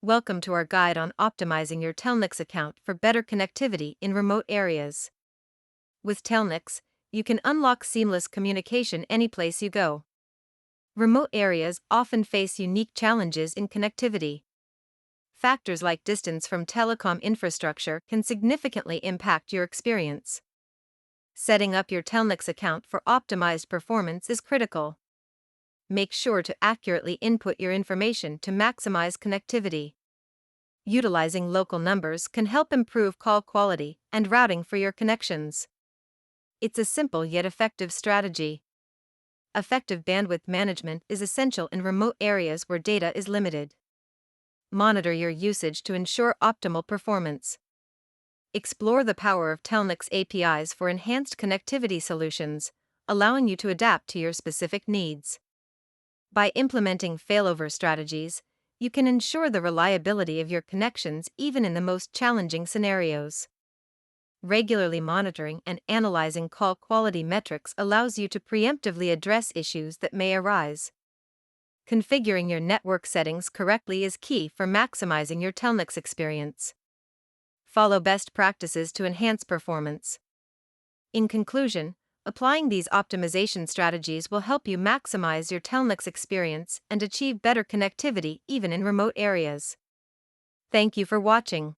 Welcome to our guide on optimizing your Telnyx account for better connectivity in remote areas. With Telnyx, you can unlock seamless communication any place you go. Remote areas often face unique challenges in connectivity. Factors like distance from telecom infrastructure can significantly impact your experience. Setting up your Telnyx account for optimized performance is critical. Make sure to accurately input your information to maximize connectivity. Utilizing local numbers can help improve call quality and routing for your connections. It's a simple yet effective strategy. Effective bandwidth management is essential in remote areas where data is limited. Monitor your usage to ensure optimal performance. Explore the power of Telnyx APIs for enhanced connectivity solutions, allowing you to adapt to your specific needs. By implementing failover strategies, you can ensure the reliability of your connections even in the most challenging scenarios. Regularly monitoring and analyzing call quality metrics allows you to preemptively address issues that may arise. Configuring your network settings correctly is key for maximizing your Telnyx experience. Follow best practices to enhance performance. In conclusion, applying these optimization strategies will help you maximize your Telnyx experience and achieve better connectivity even in remote areas. Thank you for watching.